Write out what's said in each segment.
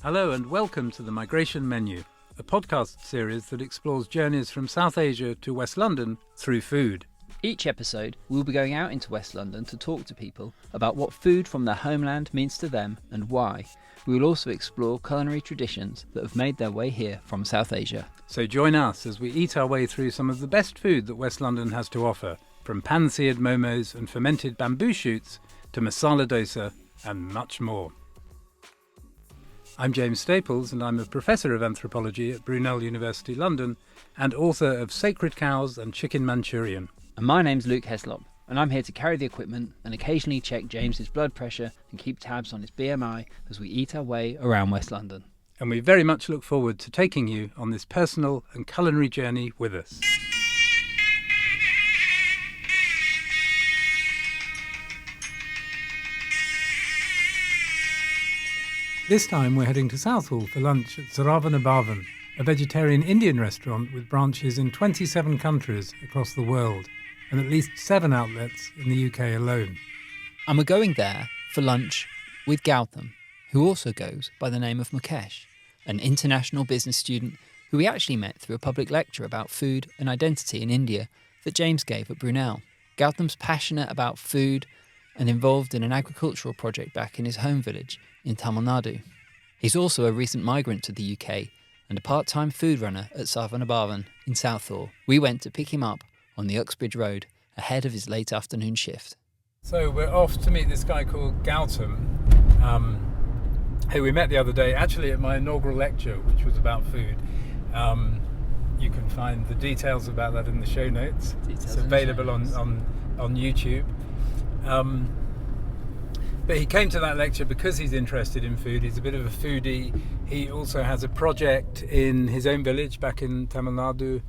Hello and welcome to The Migration Menu, a podcast series that explores journeys from South Asia to West London through food. Each episode, we'll be going out into West London to talk to people about what food from their homeland means to them and why. We will also explore culinary traditions that have made their way here from South Asia. So join us as we eat our way through some of the best food that West London has to offer, from pan-seared momos and fermented bamboo shoots to masala dosa and much more. I'm James Staples and I'm a Professor of Anthropology at Brunel University London and author of Sacred Cows and Chicken Manchurian. And my name's Luke Heslop, and I'm here to carry the equipment and occasionally check James's blood pressure and keep tabs on his BMI as we eat our way around West London. And we very much look forward to taking you on this personal and culinary journey with us. This time we're heading to Southall for lunch at Saravanaa Bhavan, a vegetarian Indian restaurant with branches in 27 countries across the world and at least 7 outlets in the UK alone. And we're going there for lunch with Gautam, who also goes by the name of Mukesh, an international business student who we actually met through a public lecture about food and identity in India that James gave at Brunel. Gautam's passionate about food and involved in an agricultural project back in his home village in Tamil Nadu. He's also a recent migrant to the UK and a part-time food runner at Saravanaa Bhavan in Southall. We went to pick him up on the Uxbridge Road ahead of his late afternoon shift. So we're off to meet this guy called Gautam, who we met the other day, actually at my inaugural lecture, which was about food. You can find the details about that in the show notes. It's available on YouTube. But he came to that lecture because he's interested in food. He's a bit of a foodie. He also has a project in his own village back in Tamil Nadu,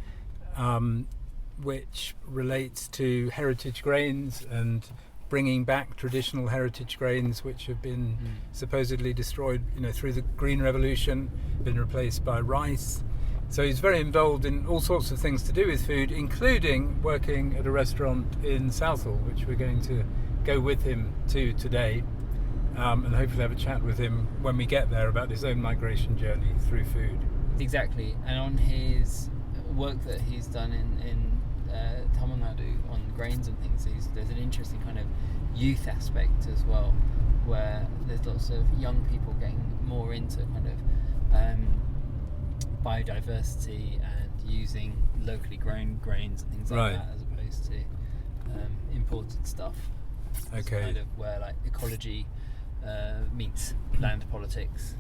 which relates to heritage grains and bringing back traditional heritage grains which have been supposedly destroyed, through the Green Revolution, been replaced by rice. So he's very involved in all sorts of things to do with food, including working at a restaurant in Southall, which we're going to go with him to today, and hopefully have a chat with him when we get there about his own migration journey through food. Exactly, and on his work that he's done in Tamil Nadu on grains and things, there's an interesting kind of youth aspect as well, where there's lots of young people getting more into kind of biodiversity and using locally grown grains and things like that, as opposed to imported stuff. Okay. It's kind of where like ecology meets land politics.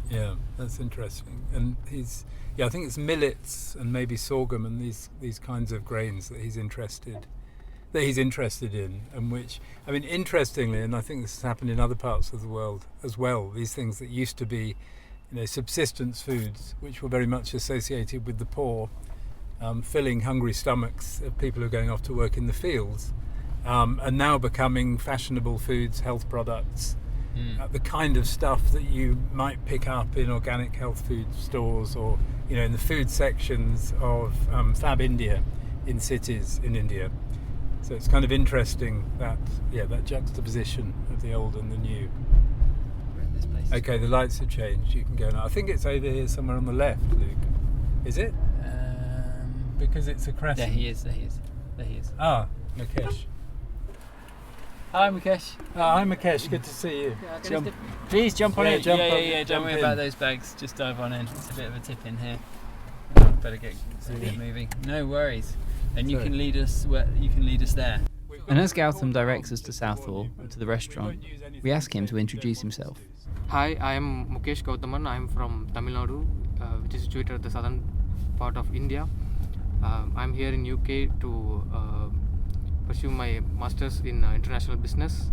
Yeah, that's interesting. And I think it's millets and maybe sorghum and these kinds of grains that he's interested in, and which, interestingly, and I think this has happened in other parts of the world as well, these things that used to be subsistence foods, which were very much associated with the poor, filling hungry stomachs of people who are going off to work in the fields, are now becoming fashionable foods, health products, the kind of stuff that you might pick up in organic health food stores or in the food sections of Fab India in cities in India. So it's kind of interesting that juxtaposition of the old and the new. Okay, the lights have changed. You can go now. I think it's over here somewhere on the left, Luke. Is it? Because it's a crescent. There he is. Ah, Mukesh. Hi, Mukesh. Hi, Mukesh. Good to see you. Please jump on it. Jump Don't worry in. about those bags. Just dive on in. It's a bit of a tip in here. Better get moving. No worries. And you can lead us there. And as Gautam directs us to Southall and to the restaurant, we ask him to introduce himself. Hi, I am Mukesh Gauthaman. I am from Tamil Nadu, which is situated at the southern part of India. I am here in UK to pursue my masters in international business.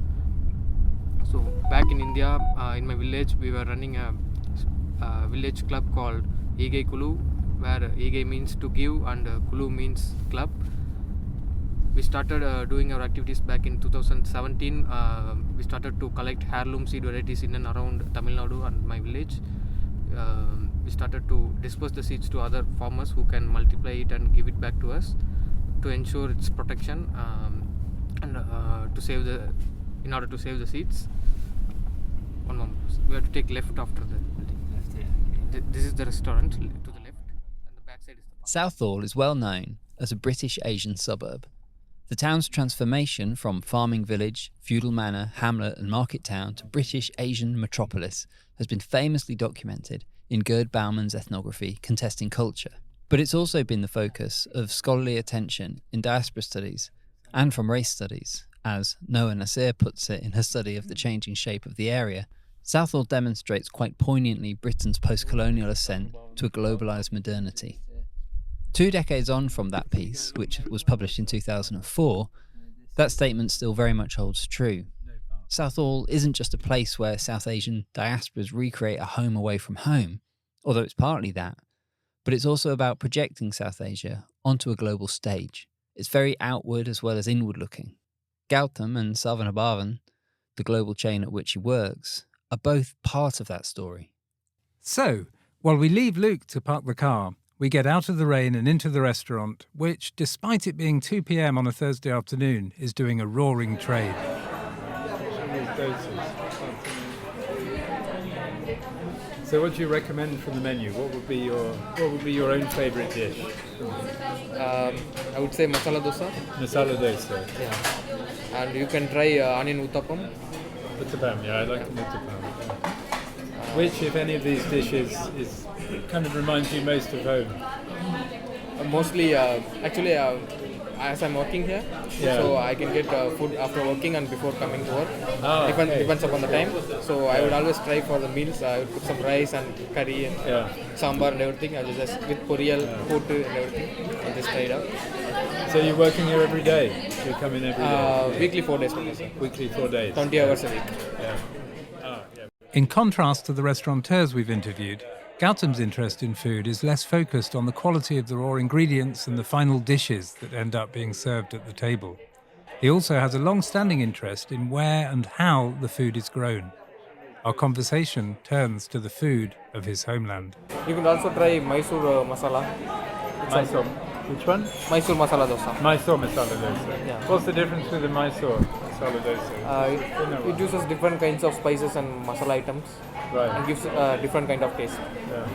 So back in India, in my village, we were running a village club called Igai Kulu, where Igai means to give and Kulu means club. We started doing our activities back in 2017. We started to collect heirloom seed varieties in and around Tamil Nadu and my village. We started to disperse the seeds to other farmers who can multiply it and give it back to us to ensure its protection and in order to save the seeds. One more. We have to take left after the building. Left here. this is the restaurant to the left, and the back side is the park. Southall is well known as a British Asian suburb. The town's transformation from farming village, feudal manor, hamlet and market town to British Asian metropolis has been famously documented in Gerd Bauman's ethnography Contesting Culture. But it's also been the focus of scholarly attention in diaspora studies and from race studies. As Noah Nasir puts it in her study of the changing shape of the area, Southall demonstrates quite poignantly Britain's post-colonial ascent to a globalised modernity. 2 decades on from that piece, which was published in 2004, that statement still very much holds true. Southall isn't just a place where South Asian diasporas recreate a home away from home, although it's partly that, but it's also about projecting South Asia onto a global stage. It's very outward as well as inward looking. Gautam and Saravanaa Bhavan, the global chain at which he works, are both part of that story. So, while we leave Luke to park the car, we get out of the rain and into the restaurant, which, despite it being 2 p.m. on a Thursday afternoon, is doing a roaring trade. So what do you recommend from the menu? What would be your own favourite dish? I would say masala dosa. Masala dosa. Yeah. And you can try onion uttapam. Uttapam, yeah, I like an uttapam. Which, if any of these dishes, is kind of reminds you most of home? Mostly, actually, as I'm working here, so I can get food after working and before coming to work. Depends upon the time. So I would always try for the meals. I would cook some rice and curry and sambar and everything. I just with poriyal, potu and everything. I just try it out. So you're working here every day? You come in every day? Weekly 4 days. Weekly 4 days. 20 hours a week. Yeah. In contrast to the restaurateurs we've interviewed, Gautam's interest in food is less focused on the quality of the raw ingredients and the final dishes that end up being served at the table. He also has a long-standing interest in where and how the food is grown. Our conversation turns to the food of his homeland. You can also try Mysore masala. Mysore. Which one? Mysore masala dosa. Mysore masala dosa. Yeah. What's the difference with the Mysore masala dosa? It uses different kinds of spices and masala items. Right. And gives different kind of taste. Yeah.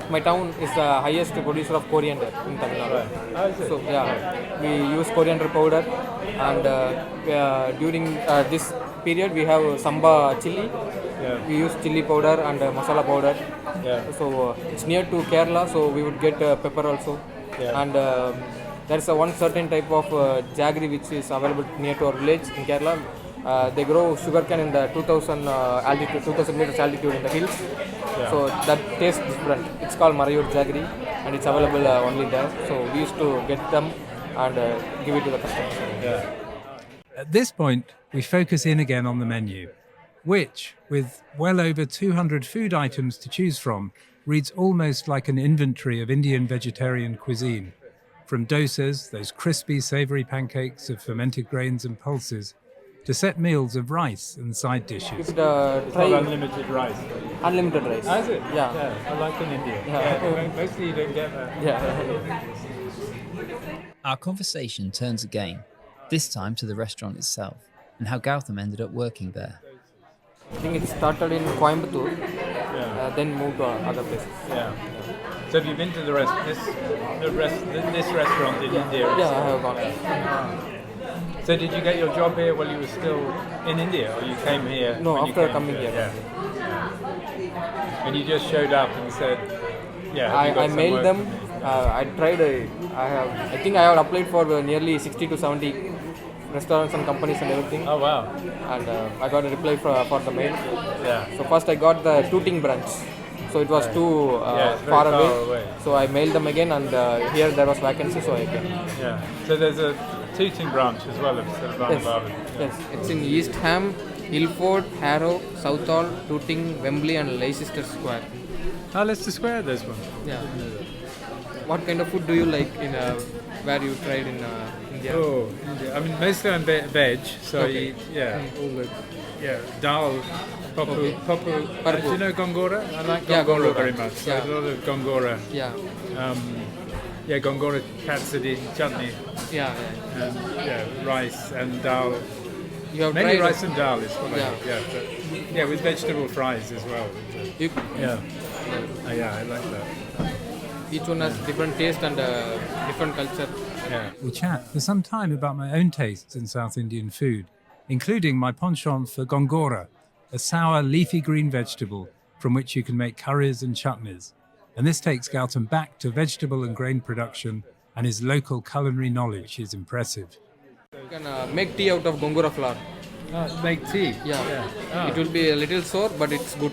My town is the highest producer of coriander in Tamil Nadu. Right. How is it? So we use coriander powder, and during this period we have samba chili. Yeah. We use chili powder and masala powder. Yeah. So it's near to Kerala, so we would get pepper also. Yeah. And there's one certain type of jaggery which is available near to our village in Kerala. They grow sugarcane in the 2000 meters altitude in the hills. Yeah. So that tastes different. It's called Marayur jaggery and it's available only there. So we used to get them and give it to the customers. Yeah. At this point, we focus in again on the menu, which, with well over 200 food items to choose from, reads almost like an inventory of Indian vegetarian cuisine. From dosas, those crispy, savoury pancakes of fermented grains and pulses, to set meals of rice and side dishes. You could try unlimited rice. Unlimited rice. Is it? Yeah. I like in India. Yeah. Mostly you don't get that. Yeah. Our conversation turns again, this time to the restaurant itself, and how Gautam ended up working there. I think it started in Coimbatore, then moved to other places. Yeah. So have you been to this restaurant in India? Yeah, I have gone. So did you get your job here while you were still in India, or you came here? No, after coming here. Yeah. And you just showed up and said, I mailed them. I tried. I think I have applied for nearly 60 to 70 restaurants and companies and everything. Oh wow! And I got a reply for the mail. Yeah. So first I got the Tooting branch. So it was too far away. So I mailed them again, and here there was vacancy, so I came. Yeah. So there's a Tooting branch as well of Saravanaa Bhavan. Yes. It's in East Ham, Ilford, Harrow, Southall, Tooting, Wembley, and Leicester Square. Oh, Leicester Square, there's one. Yeah. What kind of food do you like in where you tried in India? Oh, India. I mean, mostly I'm veg, so I eat, all the, dal, papu. Do you know gongora? I like gongora very much. So a lot of gongora. Yeah. Gongora katsudi, chutney. Yeah. And rice and dal. You have Mainly tried rice and dal is what Yeah. I eat, but with vegetable fries as well. You, Yeah. I like that. each one has different taste and different culture. Yeah. We chat for some time about my own tastes in South Indian food, including my penchant for gongora, a sour leafy green vegetable from which you can make curries and chutneys. And this takes Gautam back to vegetable and grain production, and his local culinary knowledge is impressive. You can make tea out of gongura flour. Make tea? It will be a little sour, but it's good.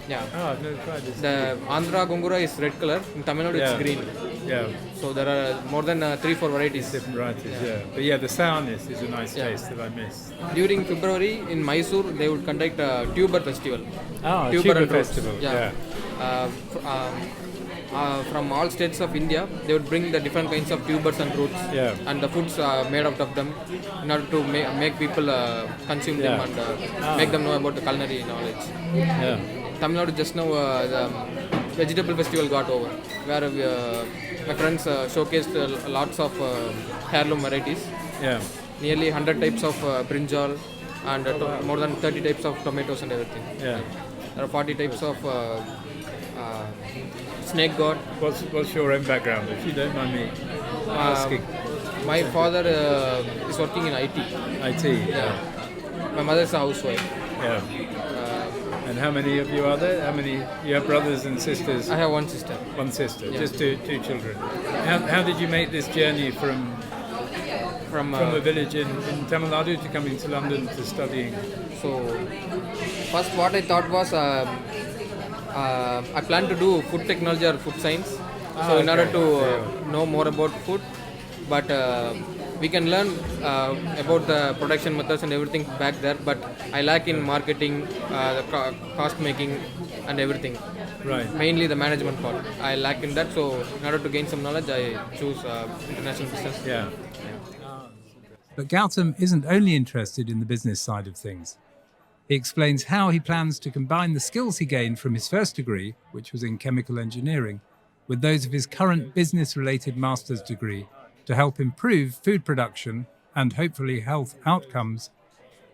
Yeah. Oh, I've never tried this. The Andhra gongura is red color. In Tamil Nadu, it's green. Yeah. So there are more than 3-4 varieties. Different varieties, But the sourness is a nice taste that I miss. During February in Mysore, they would conduct a tuber festival. Tuber and roots. festival. From all states of India, they would bring the different kinds of tubers and roots, and the foods made out of them, in order to make people consume them and make them know about the culinary knowledge. Tamil Nadu just now the vegetable festival got over, where my friends showcased lots of heirloom varieties. Nearly 100 types of brinjal and more than 30 types of tomatoes and everything. There are 40 types of snake gourd. What's your own background, if you don't mind me asking? My father is working in IT. My mother is a housewife. And how many of you are there? How many? You have brothers and sisters? I have one sister. One sister, just two children. How did you make this journey from the village in Tamil Nadu to coming to London to studying? So, first what I thought was I planned to do food technology or food science. So in order to know more about food, but we can learn about the production methods and everything back there. But I lack in marketing, the cost making, and everything. Right. Mainly the management part. I lack in that. So in order to gain some knowledge, I choose international business. But Gautam isn't only interested in the business side of things. He explains how he plans to combine the skills he gained from his first degree, which was in chemical engineering, with those of his current business-related master's degree to help improve food production and hopefully health outcomes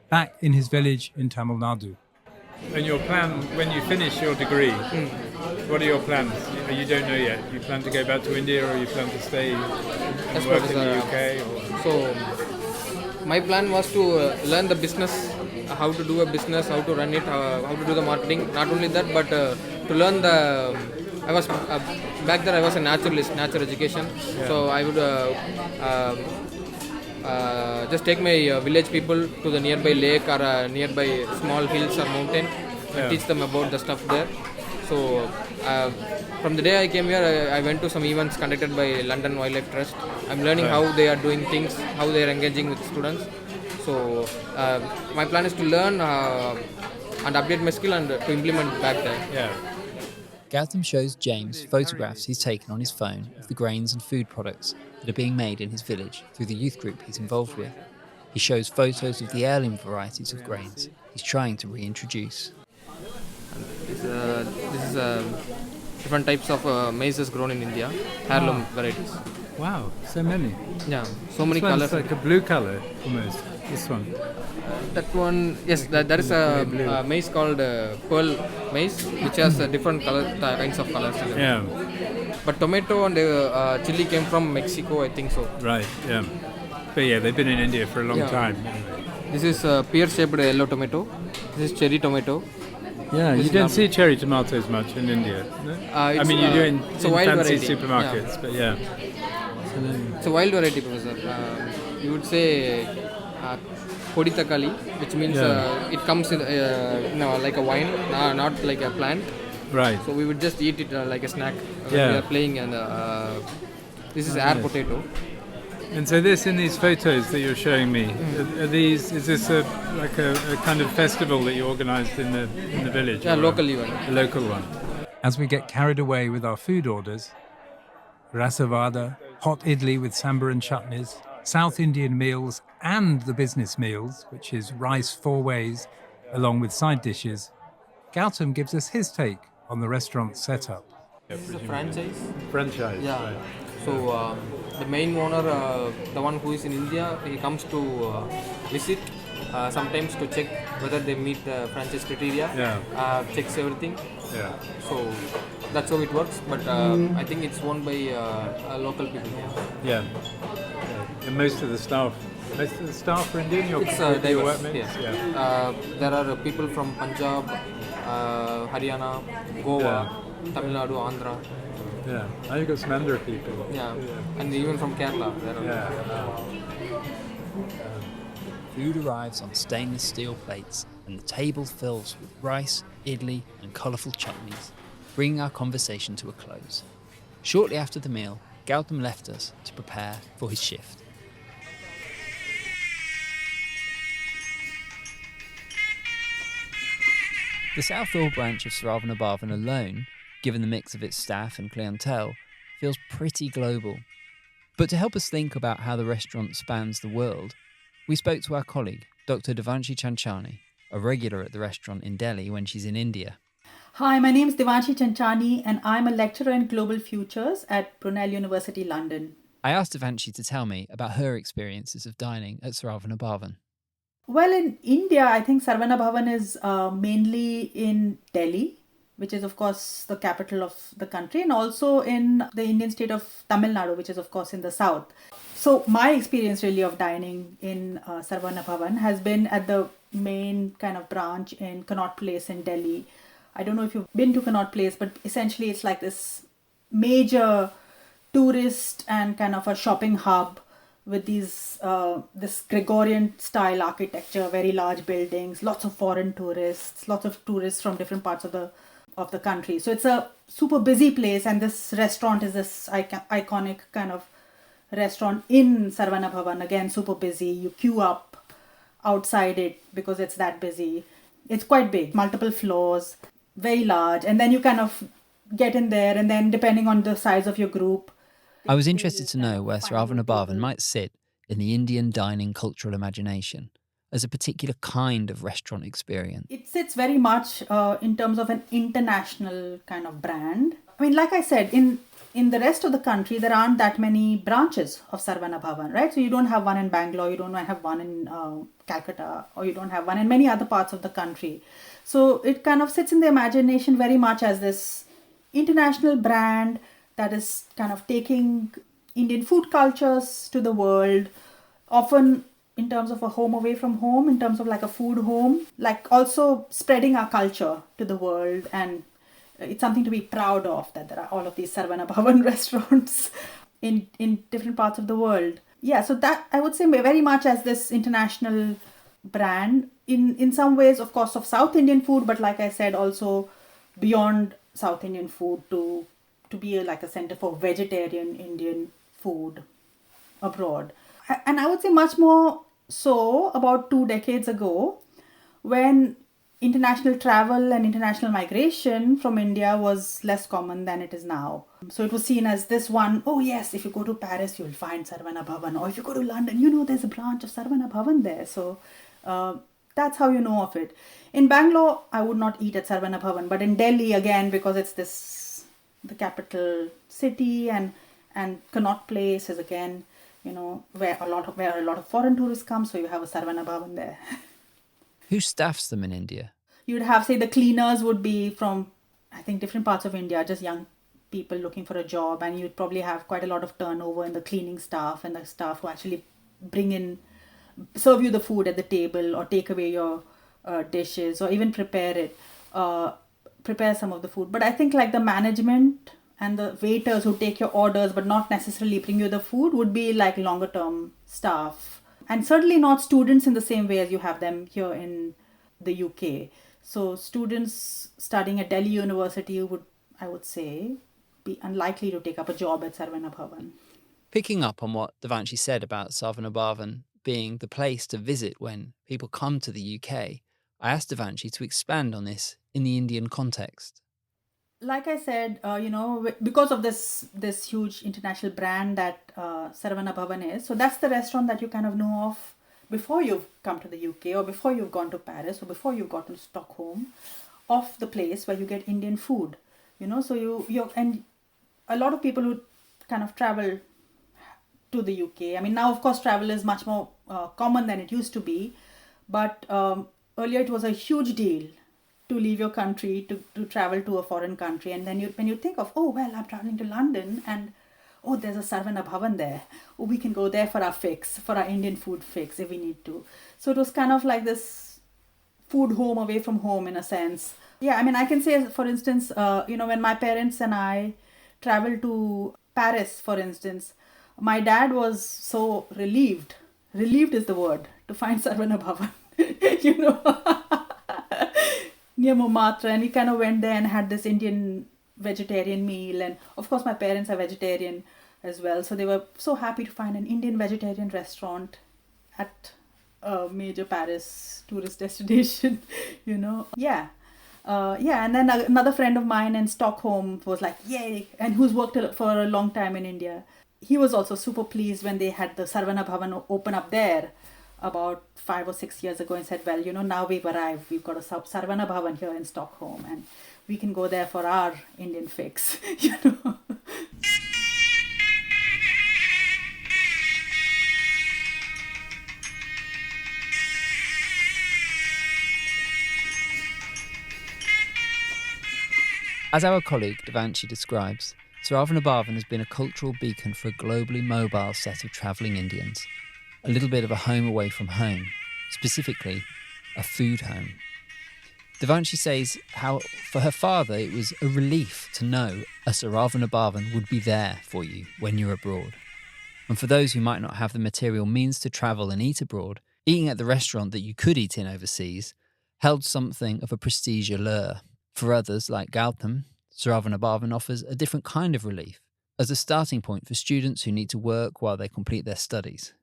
back in his village in Tamil Nadu. And your plan, when you finish your degree, what are your plans? You don't know yet. You plan to go back to India, or you plan to stay and work in the UK? So, my plan was to learn the business, how to do a business, how to run it, how to do the marketing. Not only that, but to learn the. I was back there. I was a naturalist, natural education. So I would just take my village people to the nearby lake or nearby small hills or mountain and teach them about the stuff there. So from the day I came here, I went to some events conducted by London Wildlife Trust. I'm learning how they are doing things, how they are engaging with students. So my plan is to learn and update my skill and to implement back there. Gautam shows James photographs he's taken on his phone of the grains and food products that are being made in his village through the youth group he's involved with. He shows photos of the heirloom varieties of grains he's trying to reintroduce. This is different types of maize grown in India, heirloom varieties. Wow, so many. Yeah, so many This colors. one's like a blue color almost. This one. That one, yes, there is a maize called pearl maize, which has different kinds of colors. But tomato and chili came from Mexico, I think so. Right, But they've been in India for a long time. This is pear-shaped yellow tomato. This is cherry tomato. You don't see cherry tomatoes much in India. No? I mean, you do in fancy variety. supermarkets, but It's a wild variety, Professor. You would say Kodi Takali, which means it comes in like a wine, not like a plant. Right. So we would just eat it like a snack when we are playing. And this is air potato. And so this, in these photos that you're showing me, is this a kind of festival that you organised in the village? Yeah, local event. A local one. As we get carried away with our food orders, rasavada, hot idli with sambar and chutneys, South Indian meals and the business meals, which is rice 4 ways, along with side dishes, Gautam gives us his take on the restaurant setup. This is a franchise. Franchise, yeah. Right. So the main owner, the one who is in India, he comes to visit sometimes to check whether they meet the franchise criteria. Checks everything. So that's how it works. But I think it's owned by local people here. Yeah. And most of the staff are Indian. It's diverse. There are people from Punjab, Haryana, Goa, Tamil Nadu, Andhra. Yeah, I think got some Andhra people. And even from Kerala. Food arrives on stainless steel plates and the table fills with rice, idli and colourful chutneys, bringing our conversation to a close. Shortly after the meal, Gautam left us to prepare for his shift. The Southall branch of Saravanaa Bhavan alone, given the mix of its staff and clientele, feels pretty global. But to help us think about how the restaurant spans the world, we spoke to our colleague, Dr. Devanshi Chanchani, a regular at the restaurant in Delhi when she's in India. Hi, my name is Devanshi Chanchani and I'm a lecturer in Global Futures at Brunel University, London. I asked Devanshi to tell me about her experiences of dining at Saravanaa Bhavan. Well, in India, I think Saravanaa Bhavan is mainly in Delhi, which is, of course, the capital of the country, and also in the Indian state of Tamil Nadu, which is, of course, in the south. So my experience really of dining in Saravanaa Bhavan has been at the main kind of branch in Connaught Place in Delhi. I don't know if you've been to Connaught Place, but essentially it's like this major tourist and kind of a shopping hub with these this Gregorian style architecture, very large buildings, lots of foreign tourists, lots of tourists from different parts of the country. So it's a super busy place, and this restaurant is this iconic kind of restaurant in Saravanaa Bhavan. Again, super busy. You queue up outside it because it's that busy. It's quite big, multiple floors, very large, and then you kind of get in there, and then depending on the size of your group. I was interested to know where Saravanaa Bhavan might sit in the Indian dining cultural imagination as a particular kind of restaurant experience. It sits very much in terms of an international kind of brand. I mean, like I said, in the rest of the country, there aren't that many branches of Saravanaa Bhavan, right? So you don't have one in Bangalore, you don't have one in Calcutta, or you don't have one in many other parts of the country. So it kind of sits in the imagination very much as this international brand that is kind of taking Indian food cultures to the world, often in terms of a home away from home, in terms of like a food home, like also spreading our culture to the world. And it's something to be proud of that there are all of these Saravanaa Bhavan restaurants in different parts of the world. Yeah, so that I would say very much as this international brand in some ways, of course, of South Indian food, but like I said, also beyond South Indian food to be like a center for vegetarian Indian food abroad. And I would say much more so about 2 decades ago, when international travel and international migration from India was less common than it is now. So it was seen as this one, oh yes, if you go to Paris, you'll find Saravanaa Bhavan. Or if you go to London, there's a branch of Saravanaa Bhavan there. So that's how you know of it. In Bangalore, I would not eat at Saravanaa Bhavan. But in Delhi, again, because it's the capital city, and Connaught Place is again, where a lot of foreign tourists come, so you have a Saravanaa Bhavan there. Who staffs them in India? You'd have, say, the cleaners would be from, I think, different parts of India, just young people looking for a job, and you'd probably have quite a lot of turnover in the cleaning staff and the staff who actually serve you the food at the table, or take away your dishes, or even prepare some of the food. But I think like the management and the waiters who take your orders but not necessarily bring you the food would be like longer term staff, and certainly not students in the same way as you have them here in the UK. So students studying at Delhi University would, I would say, be unlikely to take up a job at Saravanaa Bhavan. Picking up on what Devanshi said about Saravanaa Bhavan being the place to visit when people come to the UK, I asked Devanshi to expand on this in the Indian context. Like I said, because of this huge international brand that Saravanaa Bhavan is, so that's the restaurant that you kind of know of before you've come to the UK, or before you've gone to Paris, or before you've gone to Stockholm, of the place where you get Indian food. So you and a lot of people who kind of travel to the UK. I mean, now of course travel is much more common than it used to be, But earlier it was a huge deal to leave your country to travel to a foreign country. And then when you think of, oh, well, I'm traveling to London and oh, there's a Saravanaa Bhavan there. Oh, we can go there for our fix, for our Indian food fix if we need to. So it was kind of like this food home away from home in a sense. Yeah, I mean, I can say, for instance, when my parents and I traveled to Paris, for instance, my dad was so relieved is the word, to find Saravanaa Bhavan, near Montmartre. And we kind of went there and had this Indian vegetarian meal. And of course, my parents are vegetarian as well. So they were so happy to find an Indian vegetarian restaurant at a major Paris tourist destination, Yeah. And then another friend of mine in Stockholm was like, yay, and who's worked for a long time in India. He was also super pleased when they had the Saravanaa Bhavan open up there about 5 or 6 years ago and said, well, now we've arrived. We've got a Saravanaa Bhavan here in Stockholm and we can go there for our Indian fix, As our colleague Devanshi describes, Saravanaa Bhavan has been a cultural beacon for a globally mobile set of travelling Indians. A little bit of a home away from home, specifically a food home. Devanshi says how for her father it was a relief to know a Saravanaa Bhavan would be there for you when you're abroad. And for those who might not have the material means to travel and eat abroad, eating at the restaurant that you could eat in overseas held something of a prestige allure. For others, like Gautam, Saravanaa Bhavan offers a different kind of relief as a starting point for students who need to work while they complete their studies.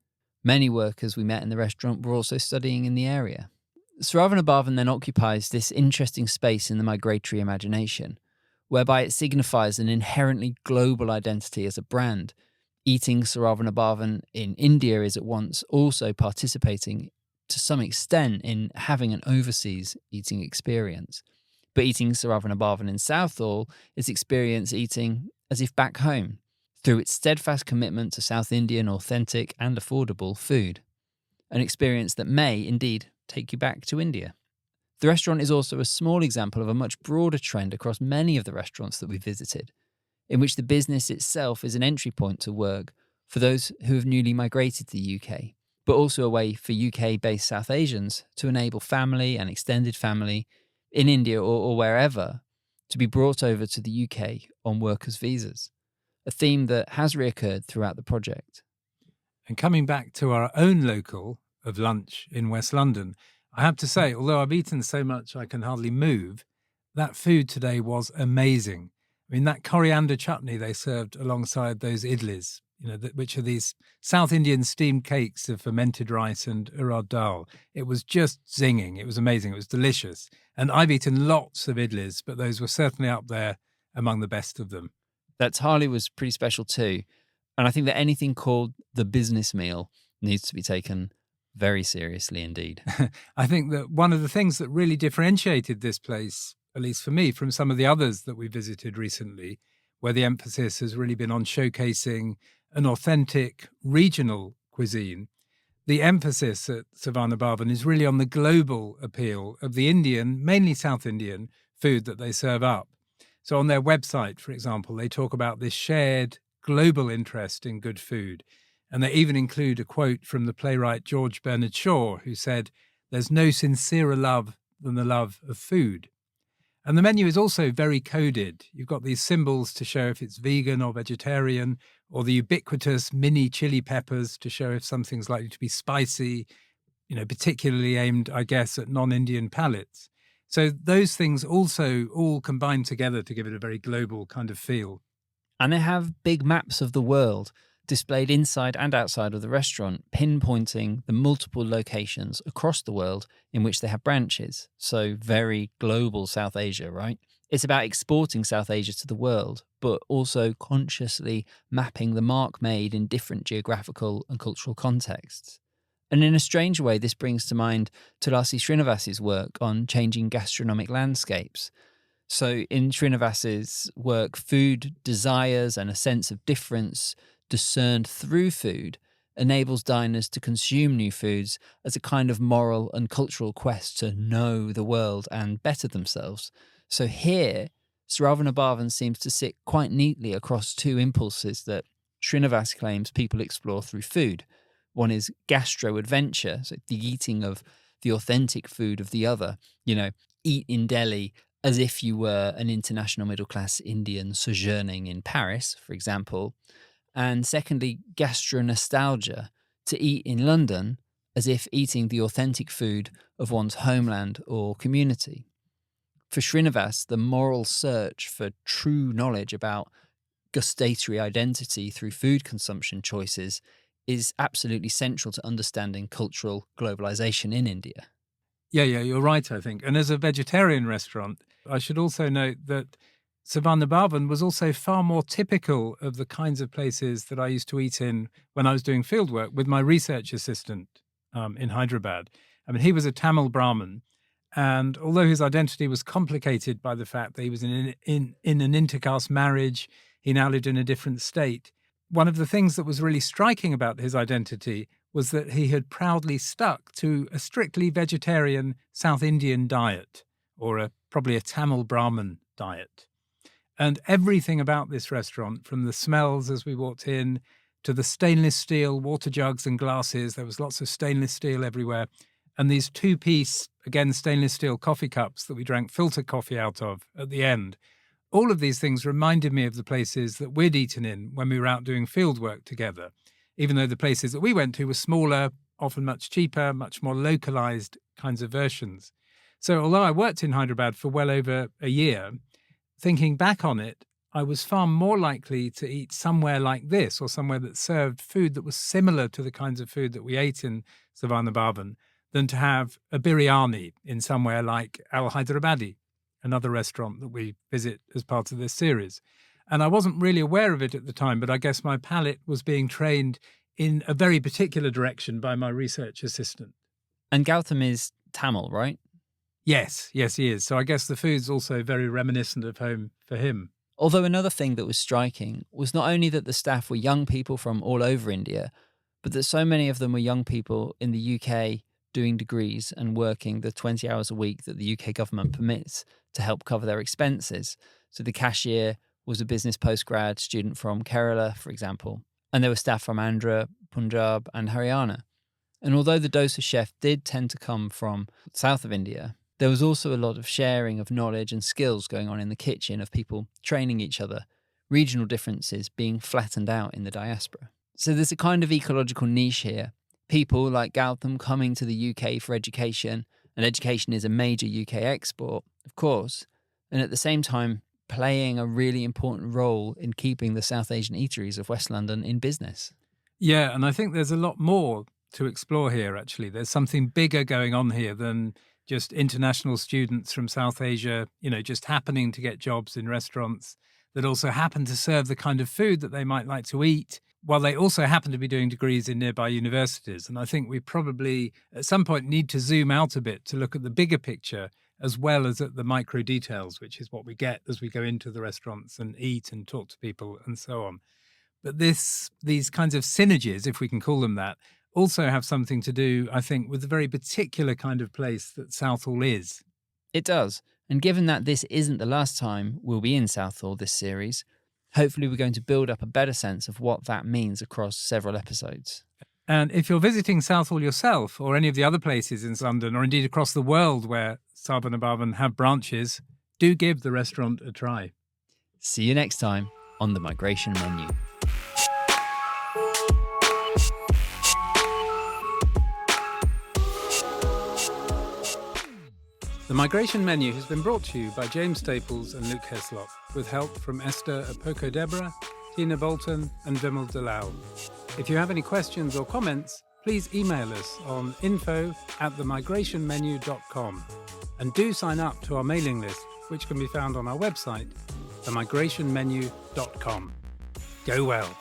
Many workers we met in the restaurant were also studying in the area. Saravanaa Bhavan then occupies this interesting space in the migratory imagination, whereby it signifies an inherently global identity as a brand. Eating Saravanaa Bhavan in India is at once also participating to some extent in having an overseas eating experience. But eating Saravanaa Bhavan in Southall is experience eating as if back home, through its steadfast commitment to South Indian authentic and affordable food. An experience that may, indeed, take you back to India. The restaurant is also a small example of a much broader trend across many of the restaurants that we visited, in which the business itself is an entry point to work for those who have newly migrated to the UK, but also a way for UK-based South Asians to enable family and extended family in India or wherever to be brought over to the UK on workers' visas, a theme that has reoccurred throughout the project. And coming back to our own local of lunch in West London, I have to say, although I've eaten so much I can hardly move, that food today was amazing. I mean, that coriander chutney they served alongside those idlis, which are these South Indian steamed cakes of fermented rice and urad dal. It was just zinging. It was amazing. It was delicious. And I've eaten lots of idlis, but those were certainly up there among the best of them. That thali was pretty special too. And I think that anything called the business meal needs to be taken very seriously indeed. I think that one of the things that really differentiated this place, at least for me, from some of the others that we visited recently, where the emphasis has really been on showcasing an authentic regional cuisine, the emphasis at Saravanaa Bhavan is really on the global appeal of the Indian, mainly South Indian, food that they serve up. So on their website, for example, they talk about this shared global interest in good food. And they even include a quote from the playwright George Bernard Shaw, who said, "There's no sincerer love than the love of food." And the menu is also very coded. You've got these symbols to show if it's vegan or vegetarian, or the ubiquitous mini chili peppers to show if something's likely to be spicy, particularly aimed, I guess, at non-Indian palates. So those things also all combine together to give it a very global kind of feel. And they have big maps of the world displayed inside and outside of the restaurant, pinpointing the multiple locations across the world in which they have branches. So very global South Asia, right? It's about exporting South Asia to the world, but also consciously mapping the mark made in different geographical and cultural contexts. And in a strange way, this brings to mind Tulasi Srinivas's work on changing gastronomic landscapes. So in Srinivas's work, food desires and a sense of difference discerned through food enables diners to consume new foods as a kind of moral and cultural quest to know the world and better themselves. So here, Saravanaa Bhavan seems to sit quite neatly across two impulses that Srinivas claims people explore through food. One is gastro-adventure, so the eating of the authentic food of the other. Eat in Delhi as if you were an international middle-class Indian sojourning in Paris, for example. And secondly, gastro-nostalgia, to eat in London as if eating the authentic food of one's homeland or community. For Srinivas, the moral search for true knowledge about gustatory identity through food consumption choices is absolutely central to understanding cultural globalization in India. Yeah, you're right, I think. And as a vegetarian restaurant, I should also note that Saravanaa Bhavan was also far more typical of the kinds of places that I used to eat in when I was doing fieldwork with my research assistant in Hyderabad. I mean, he was a Tamil Brahmin, and although his identity was complicated by the fact that he was in an intercaste marriage, he now lived in a different state. One of the things that was really striking about his identity was that he had proudly stuck to a strictly vegetarian South Indian diet, or probably a Tamil Brahmin diet. And everything about this restaurant, from the smells as we walked in to the stainless steel water jugs and glasses, there was lots of stainless steel everywhere, and these two-piece, again, stainless steel coffee cups that we drank filter coffee out of at the end. All of these things reminded me of the places that we'd eaten in when we were out doing field work together, even though the places that we went to were smaller, often much cheaper, much more localized kinds of versions. So although I worked in Hyderabad for well over a year, thinking back on it, I was far more likely to eat somewhere like this, or somewhere that served food that was similar to the kinds of food that we ate in Saravanaa Bhavan, than to have a biryani in somewhere like Al Hyderabadi, another restaurant that we visit as part of this series. And I wasn't really aware of it at the time, but I guess my palate was being trained in a very particular direction by my research assistant. And Gautam is Tamil, right? Yes, he is. So I guess the food's also very reminiscent of home for him. Although another thing that was striking was not only that the staff were young people from all over India, but that so many of them were young people in the UK doing degrees and working the 20 hours a week that the UK government permits to help cover their expenses. So the cashier was a business postgrad student from Kerala, for example, and there were staff from Andhra, Punjab and Haryana. And although the dosa chef did tend to come from south of India, there was also a lot of sharing of knowledge and skills going on in the kitchen, of people training each other, regional differences being flattened out in the diaspora. So there's a kind of ecological niche here. People like Gautam coming to the UK for education, and education is a major UK export, of course, and at the same time playing a really important role in keeping the South Asian eateries of West London in business. Yeah, and I think there's a lot more to explore here, actually. There's something bigger going on here than just international students from South Asia, just happening to get jobs in restaurants that also happen to serve the kind of food that they might like to eat, while they also happen to be doing degrees in nearby universities. And I think we probably, at some point, need to zoom out a bit to look at the bigger picture as well as at the micro details, which is what we get as we go into the restaurants and eat and talk to people and so on. But these kinds of synergies, if we can call them that, also have something to do, I think, with the very particular kind of place that Southall is. It does. And given that this isn't the last time we'll be in Southall this series, hopefully we're going to build up a better sense of what that means across several episodes. And if you're visiting Southall yourself, or any of the other places in London, or indeed across the world where Saravanaa Bhavan have branches, do give the restaurant a try. See you next time on The Migration Menu. The Migration Menu has been brought to you by James Staples and Luke Heslop, with help from Esther Apoko-Deborah, Tina Bolton and Vimal Dalal. If you have any questions or comments, please email us on info@themigrationmenu.com, and do sign up to our mailing list, which can be found on our website, themigrationmenu.com. Go well.